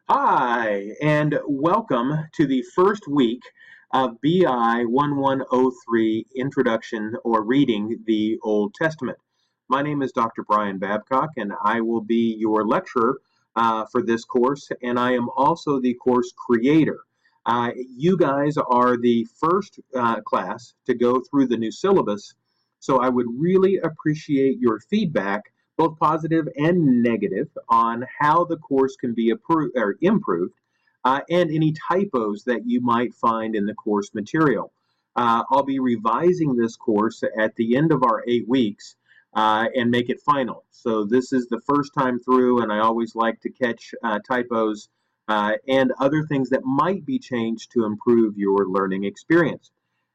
Hi, and welcome to the first week of BI1103 Introduction or Reading the Old Testament. My name is Dr. Brian Babcock, and I will be your lecturer for this course, and I am also the course creator. You guys are the first class to go through the new syllabus, so I would really appreciate your feedback, both positive and negative, on how the course can be improved, and any typos that you might find in the course material. I'll be revising this course at the end of our 8 weeks and make it final. So this is the first time through, and I always like to catch typos and other things that might be changed to improve your learning experience.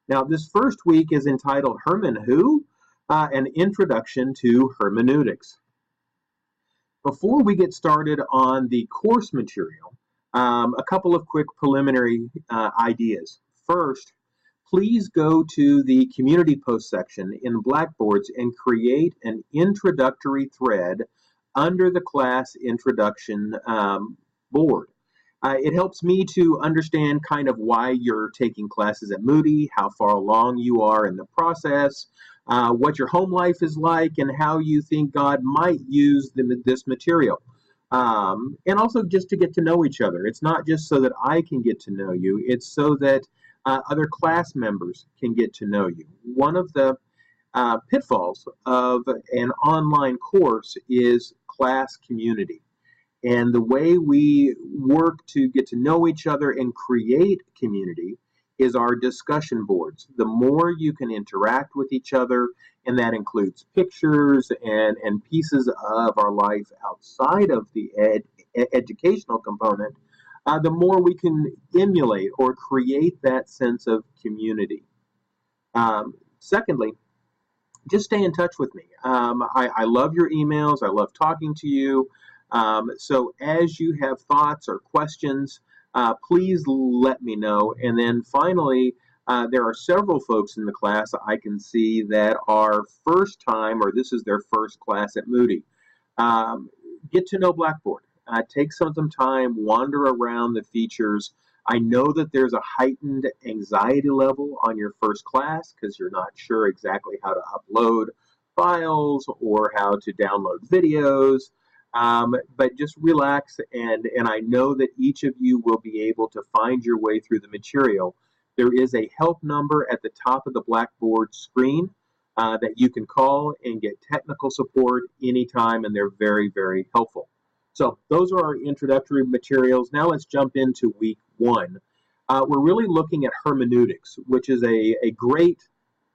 Now, this first week is entitled Herman Who? An Introduction to Hermeneutics. Before we get started on the course material, a couple of quick preliminary ideas. First, please go to the community post section in Blackboards and create an introductory thread under the class introduction board. It helps me to understand kind of why you're taking classes at Moody, how far along you are in the process, what your home life is like, and how you think God might use this material. And also just to get to know each other. It's not just so that I can get to know you, it's so that other class members can get to know you. One of the pitfalls of an online course is class community. And the way we work to get to know each other and create community is our discussion boards. The more you can interact with each other, and that includes pictures and pieces of our life outside of the educational component, the more we can emulate or create that sense of community. Secondly, just stay in touch with me. I love your emails. I love talking to you. So as you have thoughts or questions, please let me know. And then finally, there are several folks in the class I can see that are first time, or this is their first class at Moody. Get to know Blackboard. Take some time, wander around the features. I know that there's a heightened anxiety level on your first class because you're not sure exactly how to upload files or how to download videos. But just relax, and I know that each of you will be able to find your way through the material. There is a help number at the top of the Blackboard screen that you can call and get technical support anytime, and they're very, very helpful. So those are our introductory materials. Now let's jump into week one. We're really looking at hermeneutics, which is a great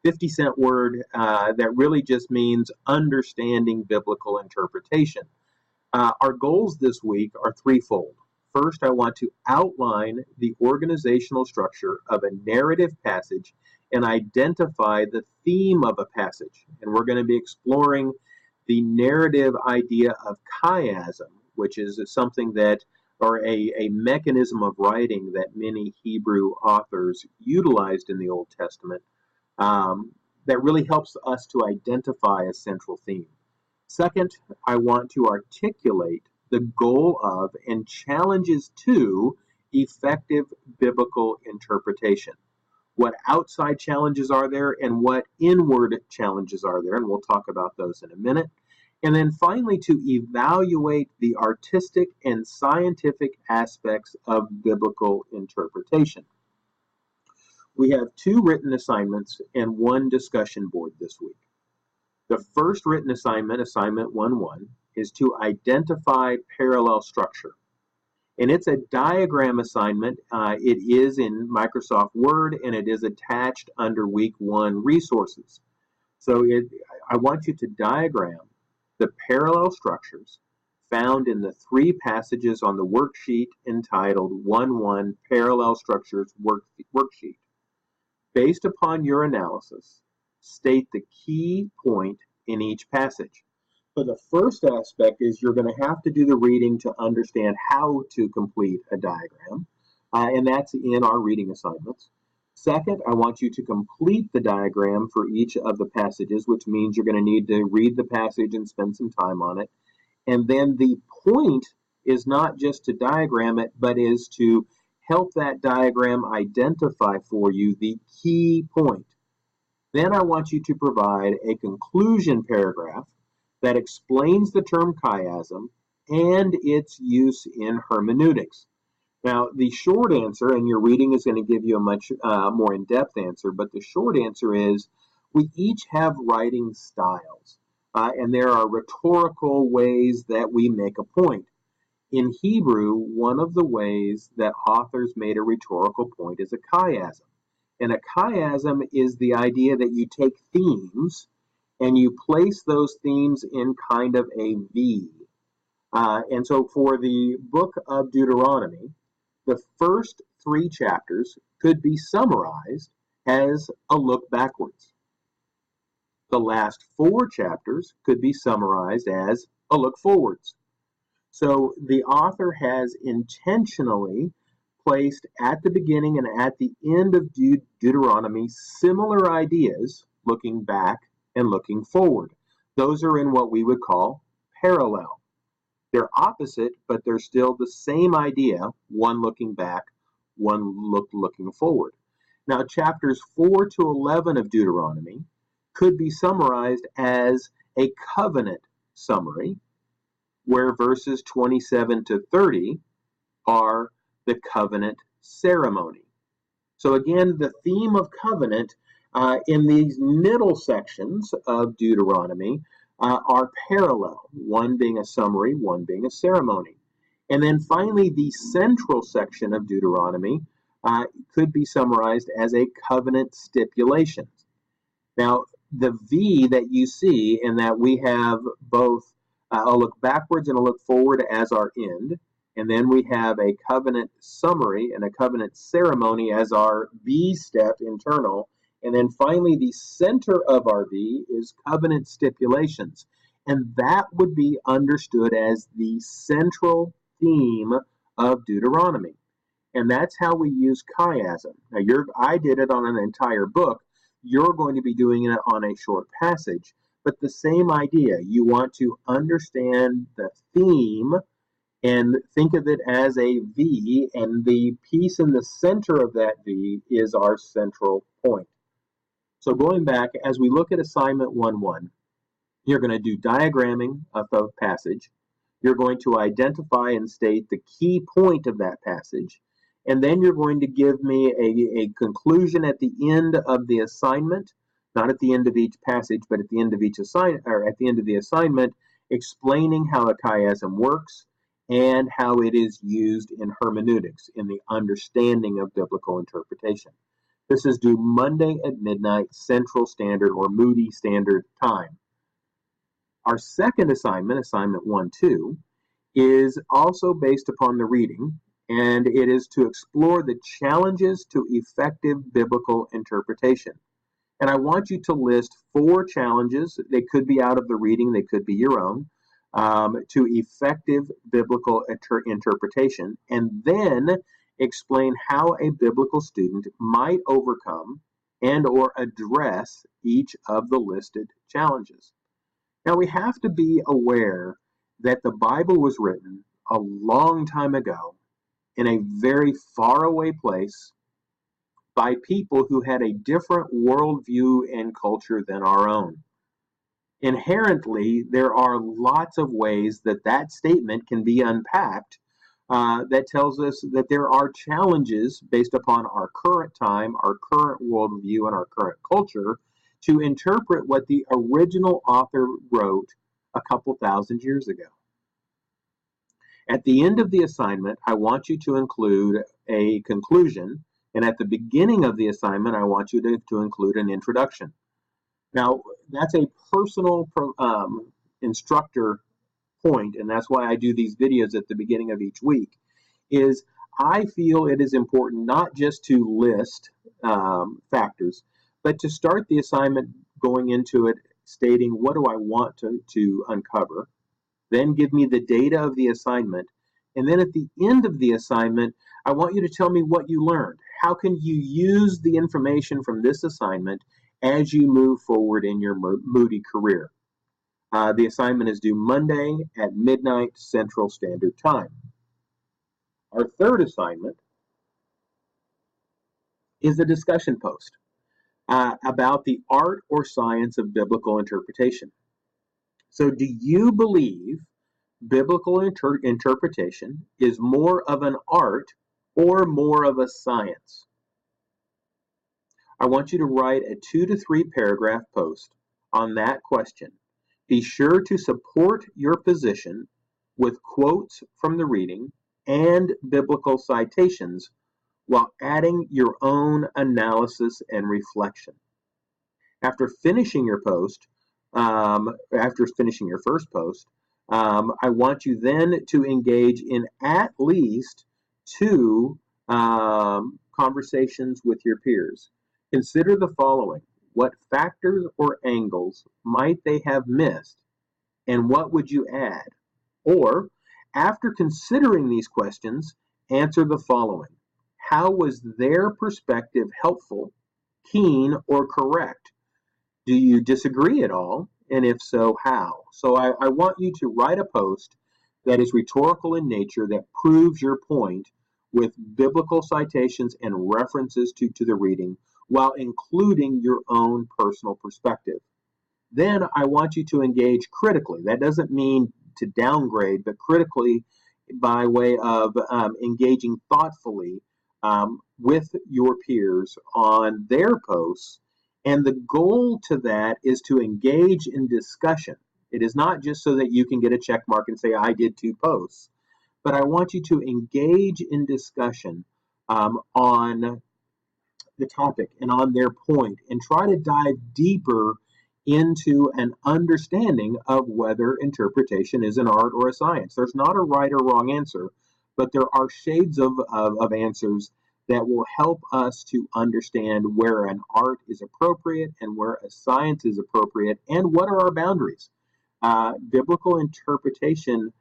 50-cent word that really just means understanding biblical interpretation. Our goals this week are threefold. First, I want to outline the organizational structure of a narrative passage and identify the theme of a passage. And we're going to be exploring the narrative idea of chiasm, which is something that, or a mechanism of writing that many Hebrew authors utilized in the Old Testament that really helps us to identify a central theme. Second, I want to articulate the goal of and challenges to effective biblical interpretation. What outside challenges are there and what inward challenges are there, and we'll talk about those in a minute. And then finally, to evaluate the artistic and scientific aspects of biblical interpretation. We have 2 written assignments and 1 discussion board this week. The first written assignment, assignment 1-1, is to identify parallel structure. And it's a diagram assignment. It is in Microsoft Word, and it is attached under week 1 resources. So I want you to diagram the parallel structures found in the 3 passages on the worksheet entitled 1-1 Parallel Structures Worksheet. Based upon your analysis, state the key point in each passage. So the first aspect is you're going to have to do the reading to understand how to complete a diagram, and that's in our reading assignments. Second, I want you to complete the diagram for each of the passages, which means you're going to need to read the passage and spend some time on it. And then the point is not just to diagram it, but is to help that diagram identify for you the key point. Then I want you to provide a conclusion paragraph that explains the term chiasm and its use in hermeneutics. Now, the short answer, and your reading is going to give you a much more in-depth answer, but the short answer is we each have writing styles, and there are rhetorical ways that we make a point. In Hebrew, one of the ways that authors made a rhetorical point is a chiasm. And a chiasm is the idea that you take themes and you place those themes in kind of a V. And so for the book of Deuteronomy, the first 3 chapters could be summarized as a look backwards. The last 4 chapters could be summarized as a look forwards. So the author has intentionally placed at the beginning and at the end of Deuteronomy similar ideas, looking back and looking forward. Those are in what we would call parallel. They're opposite, but they're still the same idea, one looking back, one looking forward. Now, chapters 4 to 11 of Deuteronomy could be summarized as a covenant summary, where verses 27 to 30 are the covenant ceremony. So again, the theme of covenant in these middle sections of Deuteronomy are parallel, one being a summary, one being a ceremony. And then finally, the central section of Deuteronomy could be summarized as a covenant stipulation. Now, the V that you see in that we have both a look backwards and a look forward as our end, and then we have a covenant summary and a covenant ceremony as our V step internal. And then finally, the center of our V is covenant stipulations. And that would be understood as the central theme of Deuteronomy. And that's how we use chiasm. Now, I did it on an entire book. You're going to be doing it on a short passage. But the same idea, you want to understand the theme and think of it as a V, and the piece in the center of that V is our central point. So going back, as we look at assignment 1.1, you're going to do diagramming of the passage. You're going to identify and state the key point of that passage, and then you're going to give me a conclusion at the end of the assignment, not at the end of each passage, but at the end of each assignment, or at the end of the assignment, explaining how a chiasm works and how it is used in hermeneutics, in the understanding of biblical interpretation. This is due Monday at midnight Central Standard or Moody Standard Time. Our second assignment, assignment 1.2, is also based upon the reading, and it is to explore the challenges to effective biblical interpretation. And I want you to list 4 challenges. They could be out of the reading, they could be your own, to effective biblical interpretation, and then explain how a biblical student might overcome and or address each of the listed challenges. Now, we have to be aware that the Bible was written a long time ago in a very faraway place by people who had a different worldview and culture than our own. Inherently, there are lots of ways that that statement can be unpacked that tells us that there are challenges based upon our current time, our current worldview, and our current culture to interpret what the original author wrote a couple thousand years ago. At the end of the assignment, I want you to include a conclusion, and at the beginning of the assignment, I want you to include an introduction. Now, that's a personal instructor point, and that's why I do these videos at the beginning of each week, is I feel it is important not just to list factors, but to start the assignment going into it stating what do I want to uncover, then give me the data of the assignment, and then at the end of the assignment, I want you to tell me what you learned. How can you use the information from this assignment as you move forward in your Moody career? The assignment is due Monday at midnight Central Standard Time. Our third assignment is a discussion post about the art or science of biblical interpretation. So, do you believe biblical interpretation is more of an art or more of a science? I want you to write a 2 to 3 paragraph post on that question. Be sure to support your position with quotes from the reading and biblical citations while adding your own analysis and reflection. After finishing your post, after finishing your first post, I want you then to engage in at least 2 conversations with your peers. Consider the following. What factors or angles might they have missed, and what would you add? Or, after considering these questions, answer the following. How was their perspective helpful, keen, or correct? Do you disagree at all? And if so, how? So I want you to write a post that is rhetorical in nature, that proves your point with biblical citations and references to the reading, while including your own personal perspective. Then I want you to engage critically. That doesn't mean to downgrade, but critically by way of engaging thoughtfully with your peers on their posts. And the goal to that is to engage in discussion. It is not just so that you can get a check mark and say, I did 2 posts, but I want you to engage in discussion on the topic and on their point, and try to dive deeper into an understanding of whether interpretation is an art or a science. There's not a right or wrong answer, but there are shades of answers that will help us to understand where an art is appropriate and where a science is appropriate, and what are our boundaries. Biblical interpretation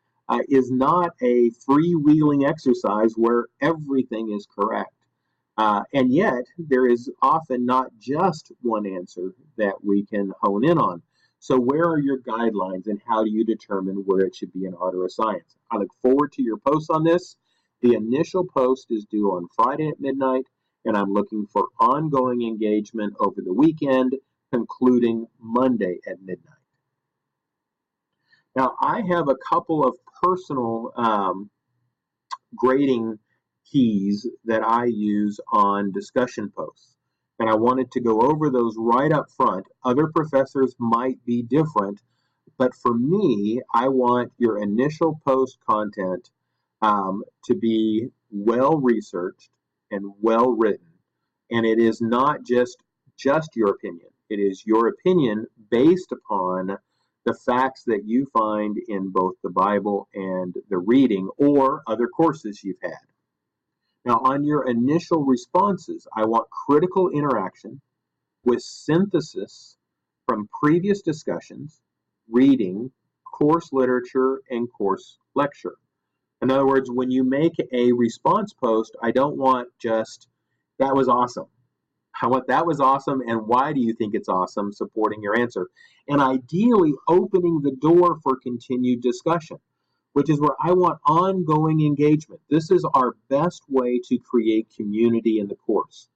is not a freewheeling exercise where everything is correct. And yet, there is often not just one answer that we can hone in on. So where are your guidelines, and how do you determine where it should be an art or a science? I look forward to your posts on this. The initial post is due on Friday at midnight, and I'm looking for ongoing engagement over the weekend, concluding Monday at midnight. Now, I have a couple of personal grading keys that I use on discussion posts, and I wanted to go over those right up front. Other professors might be different, but for me, I want your initial post content to be well researched and well written, and it is not just your opinion. It is your opinion based upon the facts that you find in both the Bible and the reading or other courses you've had. Now, on your initial responses, I want critical interaction with synthesis from previous discussions, reading, course literature, and course lecture. In other words, when you make a response post, I don't want just, that was awesome. I want that was awesome, and why do you think it's awesome, supporting your answer. And ideally, opening the door for continued discussion, which is where I want ongoing engagement. This is our best way to create community in the course.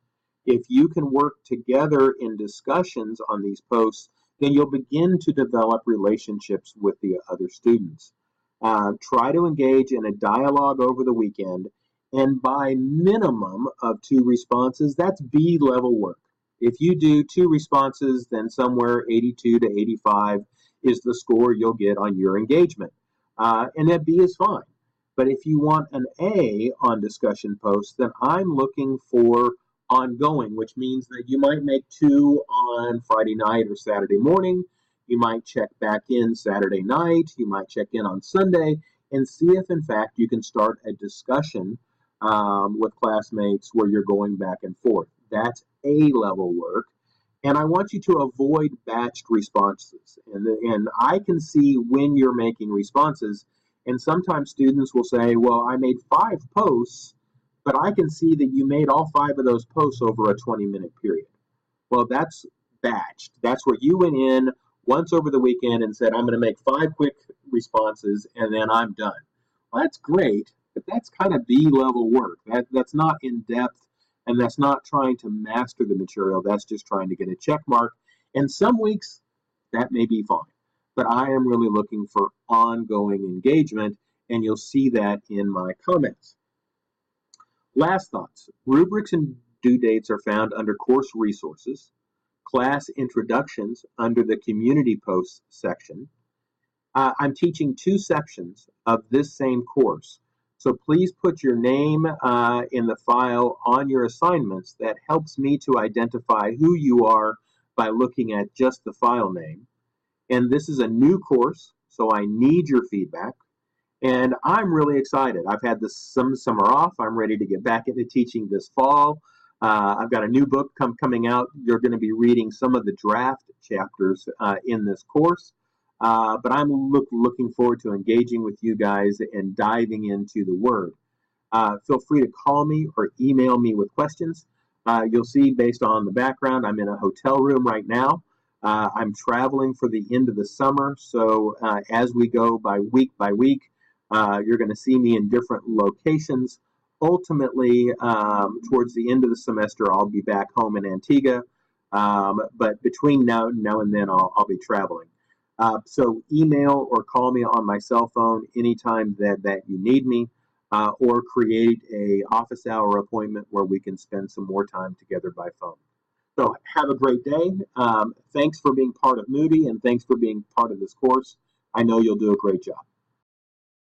If you can work together in discussions on these posts, then you'll begin to develop relationships with the other students. Try to engage in a dialogue over the weekend, and by minimum of 2 responses, that's B level work. If you do 2 responses, then somewhere 82 to 85 is the score you'll get on your engagement. And that B is fine. But if you want an A on discussion posts, then I'm looking for ongoing, which means that you might make 2 on Friday night or Saturday morning. You might check back in Saturday night. You might check in on Sunday and see if, in fact, you can start a discussion with classmates where you're going back and forth. That's A-level work. And I want you to avoid batched responses. And I can see when you're making responses. And sometimes students will say, well, I made 5 posts, but I can see that you made all 5 of those posts over a 20-minute period. Well, that's batched. That's where you went in once over the weekend and said, I'm going to make 5 quick responses, and then I'm done. Well, that's great, but that's kind of B-level work. That's not in depth, and that's not trying to master the material. That's just trying to get a check mark. And some weeks that may be fine, but I am really looking for ongoing engagement, and you'll see that in my comments. Last thoughts. Rubrics and due dates are found under course resources, class introductions under the community posts section. I'm teaching 2 sections of this same course, so please put your name in the file on your assignments. That helps me to identify who you are by looking at just the file name. And this is a new course, so I need your feedback. And I'm really excited. I've had this summer off. I'm ready to get back into teaching this fall. I've got a new book coming out. You're going to be reading some of the draft chapters in this course. But I'm looking forward to engaging with you guys and diving into the Word. Feel free to call me or email me with questions. You'll see based on the background, I'm in a hotel room right now. I'm traveling for the end of the summer, so as we go by week, you're going to see me in different locations. Ultimately, towards the end of the semester, I'll be back home in Antigua, but between now and then, I'll be traveling. So email or call me on my cell phone anytime that you need me, or create a office hour appointment where we can spend some more time together by phone. So have a great day. Thanks for being part of Moody, and thanks for being part of this course. I know you'll do a great job.